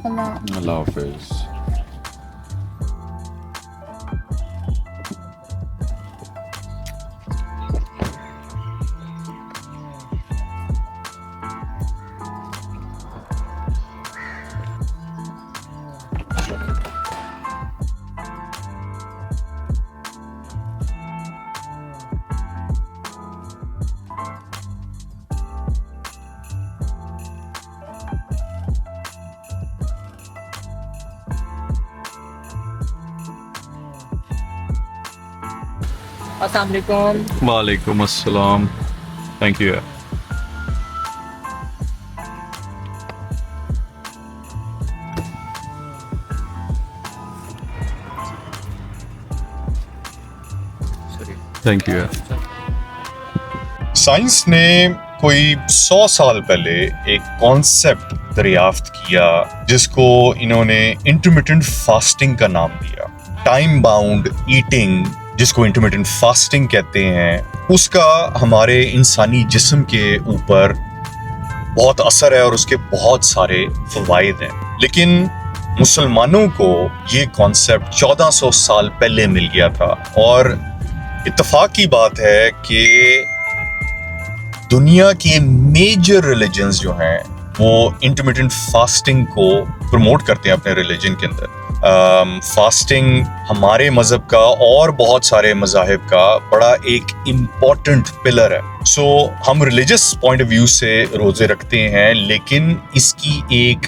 अल्लाह हाफिज़। अस्सलाम वालेकुम। वालेकुम अस्सलाम। Thank you. Thank you. Science ने कोई 100 साल पहले एक कॉन्सेप्ट दरियाफ्त किया जिसको इन्होंने इंटरमिटेंट फास्टिंग का नाम दिया। टाइम बाउंड ईटिंग, जिसको इंटरमिटेंट फास्टिंग कहते हैं, उसका हमारे इंसानी जिस्म के ऊपर बहुत असर है और उसके बहुत सारे फवायद हैं। लेकिन मुसलमानों को ये कॉन्सेप्ट 1400 साल पहले मिल गया था और इत्तेफाक की बात है कि दुनिया के मेजर रिलीजन्स जो हैं वो इंटरमिटेंट फास्टिंग को प्रमोट करते हैं अपने रिलीजन के अंदर। फास्टिंग हमारे मजहब का और बहुत सारे मजाहिब का बड़ा एक इम्पॉर्टेंट पिलर है। सो हम रिलीजियस पॉइंट ऑफ व्यू से रोजे रखते हैं, लेकिन इसकी एक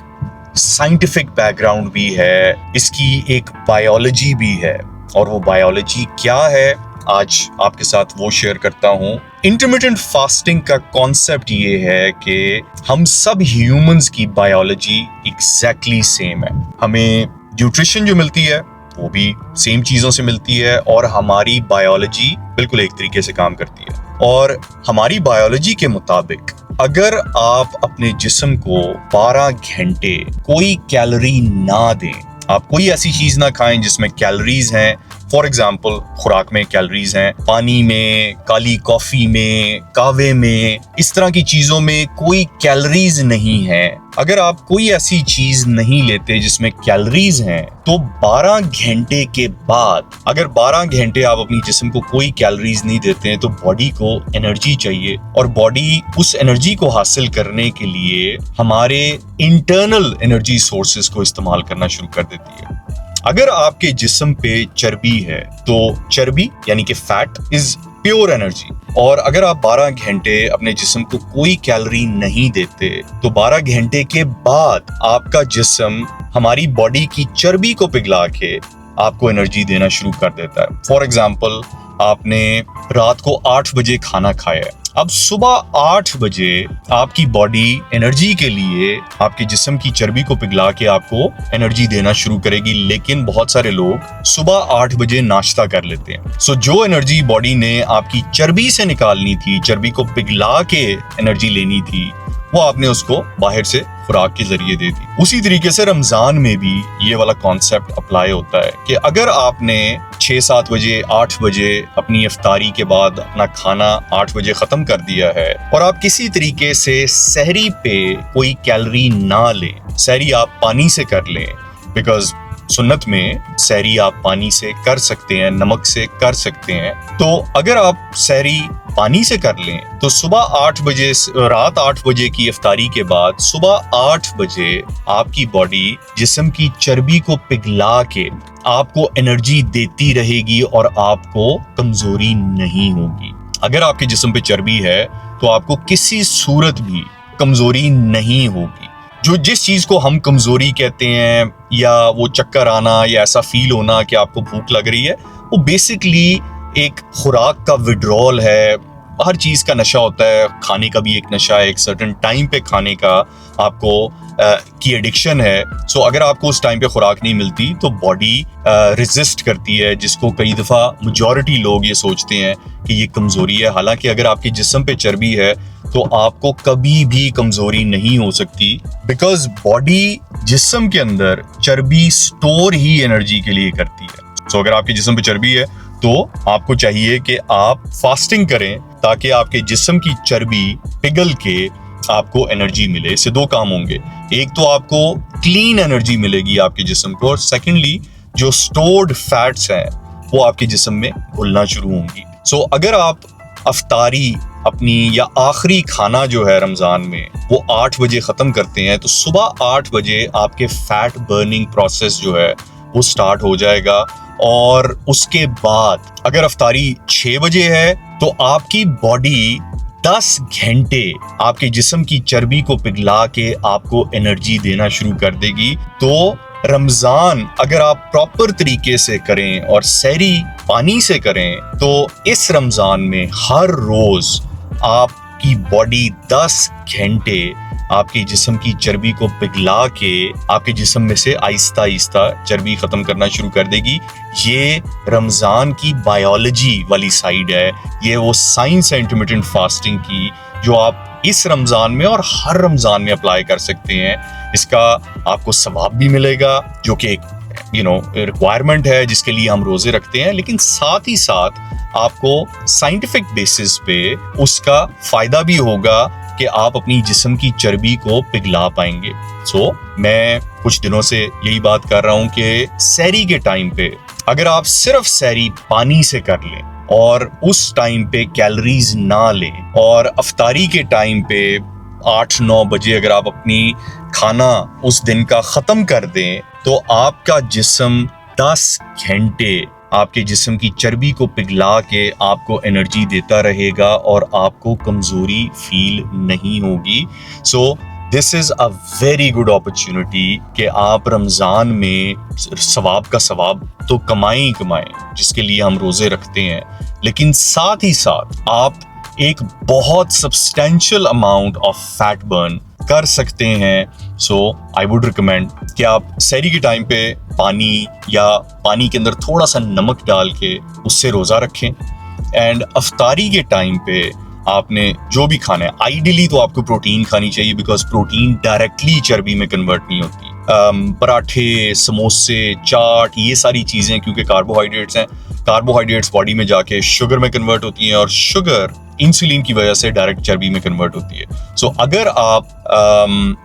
साइंटिफिक बैकग्राउंड भी है, इसकी एक बायोलॉजी भी है। और वो बायोलॉजी क्या है, आज आपके साथ वो शेयर करता हूं। इंटरमिटेंट फास्टिंग का कॉन्सेप्ट ये है कि हम सब ह्यूमंस की बायोलॉजी एग्जैक्टली सेम है। हमें न्यूट्रिशन जो मिलती है वो भी सेम चीजों से मिलती है और हमारी बायोलॉजी बिल्कुल एक तरीके से काम करती है। और हमारी बायोलॉजी के मुताबिक अगर आप अपने जिस्म को 12 घंटे कोई कैलोरी ना दें, आप कोई ऐसी चीज ना खाएं जिसमें कैलोरीज हैं, फॉर एग्जाम्पल खुराक में कैलोरीज हैं, पानी में, काली कॉफी में, कावे में, इस तरह की चीजों में कोई कैलोरीज नहीं है। अगर आप कोई ऐसी चीज नहीं लेते जिसमें कैलोरीज हैं, तो 12 घंटे के बाद, अगर 12 घंटे आप अपनी जिस्म को कोई कैलोरीज नहीं देते हैं, तो बॉडी को एनर्जी चाहिए और बॉडी उस एनर्जी को हासिल करने के लिए हमारे इंटरनल एनर्जी सोर्सेज को इस्तेमाल करना शुरू कर देती है। अगर आपके जिस्म पे चर्बी है तो चर्बी यानी कि फैट इज प्योर एनर्जी, और अगर आप 12 घंटे अपने जिस्म को कोई कैलोरी नहीं देते तो 12 घंटे के बाद आपका जिस्म हमारी बॉडी की चर्बी को पिघला के आपको एनर्जी देना शुरू कर देता है। फॉर एग्जाम्पल, आपने रात को 8 बजे खाना खाया है, अब सुबह 8 बजे आपकी बॉडी एनर्जी के लिए आपके जिस्म की चर्बी को पिघला के आपको एनर्जी देना शुरू करेगी। लेकिन बहुत सारे लोग सुबह 8 बजे नाश्ता कर लेते हैं। सो जो एनर्जी बॉडी ने आपकी चर्बी से निकालनी थी, चर्बी को पिघला के एनर्जी लेनी थी, वो आपने उसको बाहर से खुराक के जरिए दे दी। उसी तरीके से रमजान में भी ये वाला कॉन्सेप्ट अप्लाई होता है कि अगर आपने 6-7 बजे 8 बजे अपनी इफ्तारी के बाद अपना खाना 8 बजे खत्म कर दिया है और आप किसी तरीके से सहरी पे कोई कैलोरी ना लें, सहरी आप पानी से कर लें, बिकॉज सुन्नत में सहरी आप पानी से कर सकते हैं, नमक से कर सकते हैं। तो अगर आप सहरी पानी से कर लें तो सुबह 8 बजे, रात 8 बजे की इफ्तारी के बाद सुबह 8 बजे आपकी बॉडी जिस्म की चर्बी को पिघला के आपको एनर्जी देती रहेगी और आपको कमजोरी नहीं होगी। अगर आपके जिस्म पे चर्बी है तो आपको किसी सूरत भी कमजोरी नहीं होगी। जो जिस चीज को हम कमजोरी कहते हैं या वो चक्कर आना या ऐसा फील होना कि आपको भूख लग रही है, वो बेसिकली एक खुराक का विड्रॉल है। हर चीज का नशा होता है, खाने का भी एक नशा है, एक सर्टेन टाइम पे खाने का आपको की एडिक्शन है। सो अगर आपको उस टाइम पे खुराक नहीं मिलती तो बॉडी रेजिस्ट करती है, जिसको कई दफा मेजॉरिटी लोग ये सोचते हैं कि ये कमजोरी है। हालांकि अगर आपके जिस्म पे चर्बी है तो आपको कभी भी कमजोरी नहीं हो सकती, बिकॉज बॉडी जिस्म के अंदर चर्बी स्टोर ही एनर्जी के लिए करती है। सो अगर आपके जिस्म पे चर्बी है तो आपको चाहिए कि आप फास्टिंग करें ताकि आपके जिस्म की चर्बी पिघल के आपको एनर्जी मिले। इससे दो काम होंगे, एक तो आपको क्लीन एनर्जी मिलेगी आपके जिस्म को, और सेकेंडली जो स्टोर्ड फैट्स हैं वो आपके जिस्म में घुलना शुरू होंगी। सो अगर आप अफ्तारी अपनी या आखिरी खाना जो है रमजान में वो 8 बजे खत्म करते हैं, तो सुबह 8 बजे आपके फैट बर्निंग प्रोसेस जो है वो स्टार्ट हो जाएगा। और उसके बाद अगर अफ्तारी 6 बजे है तो आपकी बॉडी 10 घंटे आपके जिस्म की चर्बी को पिघला के आपको एनर्जी देना शुरू कर देगी। तो रमजान अगर आप प्रॉपर तरीके से करें और सहरी पानी से करें तो इस रमजान में हर रोज आपकी बॉडी 10 घंटे आपके जिस्म की चर्बी को पिघला के आपके जिस्म में से आहिस्ता आहिस्ता चर्बी खत्म करना शुरू कर देगी। ये रमजान की बायोलॉजी वाली साइड है, ये वो साइंस है इंटरमिटेंट फास्टिंग की जो आप इस रमजान में और हर रमजान में अप्लाई कर सकते हैं। इसका आपको सवाब भी मिलेगा जो कि एक रिक्वायरमेंट है जिसके लिए हम रोजे रखते हैं, लेकिन साथ ही साथ आपको साइंटिफिक बेसिस पे उसका फायदा भी होगा कि आप अपनी जिस्म की चर्बी को पिघला पाएंगे। सो मैं कुछ दिनों से यही बात कर रहा हूं कि सहरी के टाइम पे अगर आप सिर्फ सहरी पानी से कर लें और उस टाइम पे कैलोरीज ना लें, और अफ्तारी के टाइम पे 8-9 बजे अगर आप अपनी खाना उस दिन का खत्म कर दें तो आपका जिस्म 10 घंटे आपके जिस्म की चर्बी को पिघला के आपको एनर्जी देता रहेगा और आपको कमजोरी फील नहीं होगी। So this is a very good opportunity कि आप रमजान में सवाब का सवाब तो कमाएं ही कमाएं जिसके लिए हम रोजे रखते हैं, लेकिन साथ ही साथ आप एक बहुत substantial amount of fat burn कर सकते हैं। सो आई वुड रिकमेंड कि आप सहरी के टाइम पे पानी या पानी के अंदर थोड़ा सा नमक डाल के उससे रोजा रखें, एंड अफ्तारी के टाइम पे आपने जो भी खाना है, आइडियली तो आपको प्रोटीन खानी चाहिए बिकॉज प्रोटीन डायरेक्टली चर्बी में कन्वर्ट नहीं होती। पराठे, समोसे, चाट, ये सारी चीजें क्योंकि कार्बोहाइड्रेट्स हैं, कार्बोहाइड्रेट्स बॉडी में जाके शुगर में कन्वर्ट होती हैं और शुगर इंसुलिन की वजह से डायरेक्ट चर्बी में कन्वर्ट होती है। सो अगर आप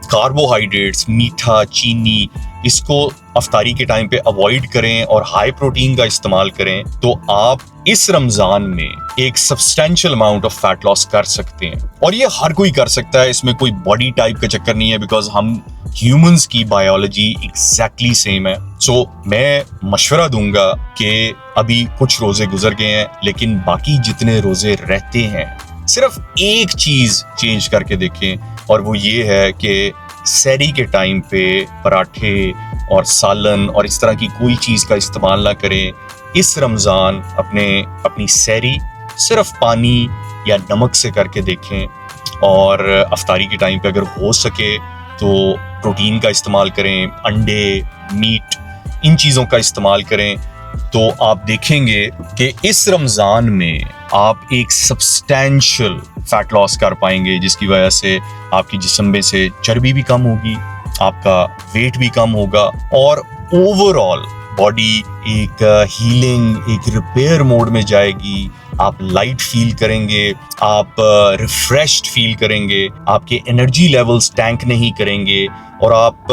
कार्बोहाइड्रेट्स, मीठा, चीनी, इसको अफ्तारी के टाइम पे अवॉइड करें और हाई प्रोटीन का इस्तेमाल करें तो आप इस रमजान में एक substantial amount of fat loss कर सकते हैं। और ये हर कोई कर सकता है, इसमें कोई बॉडी टाइप का चक्कर नहीं है बिकॉज हम ह्यूमंस की बायोलॉजी एग्जैक्टली सेम है। सो मैं मशवरा दूंगा कि अभी कुछ रोजे गुजर गए हैं, लेकिन बाकी जितने रोजे रहते हैं सिर्फ एक चीज चेंज करके देखें, और वो ये है कि सहरी के टाइम पे पराठे और सालन और इस तरह की कोई चीज का इस्तेमाल ना करें। इस रमजान अपनी सहरी सिर्फ पानी या नमक से करके देखें, और अफ्तारी के टाइम पे अगर हो सके तो प्रोटीन का इस्तेमाल करें, अंडे, मीट, इन चीज़ों का इस्तेमाल करें। तो आप देखेंगे कि इस रमज़ान में आप एक सब्सटेंशियल फैट लॉस कर पाएंगे जिसकी वजह से आपकी जिस्म में से चर्बी भी कम होगी, आपका वेट भी कम होगा, और ओवरऑल बॉडी एक हीलिंग, एक रिपेयर मोड में जाएगी। आप लाइट फील करेंगे, आप रिफ्रेश्ड फील करेंगे, आपके एनर्जी लेवल्स टैंक नहीं करेंगे, और आप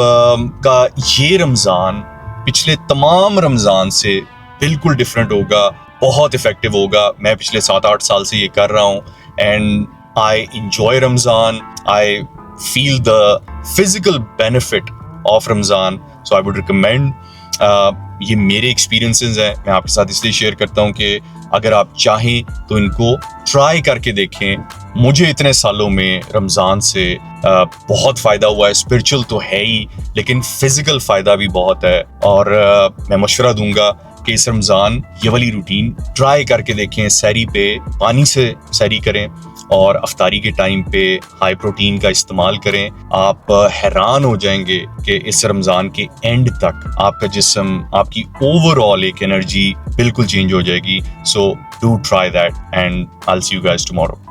का ये रमज़ान पिछले तमाम रमज़ान से बिल्कुल डिफरेंट होगा, बहुत इफेक्टिव होगा। मैं पिछले 7-8 साल से ये कर रहा हूँ and I enjoy Ramzan, I feel the physical benefit of Ramzan. So I would recommend, ये मेरे एक्सपीरियंसेस हैं, मैं आपके साथ इसलिए शेयर करता हूँ कि अगर आप चाहें तो इनको ट्राई करके देखें। मुझे इतने सालों में रमज़ान से बहुत फ़ायदा हुआ है, स्पिरिचुअल तो है ही लेकिन फिजिकल फ़ायदा भी बहुत है, और मैं मशवरा दूंगा कि इस रमज़ान ये वाली रूटीन ट्राई करके देखें। सहरी पे पानी से सहरी करें और अफ्तारी के टाइम पे हाई प्रोटीन का इस्तेमाल करें। आप हैरान हो जाएंगे कि इस रमज़ान के एंड तक आपका जिस्म, आपकी ओवरऑल एक एनर्जी बिल्कुल चेंज हो जाएगी। So do try that and I will see you guys tomorrow.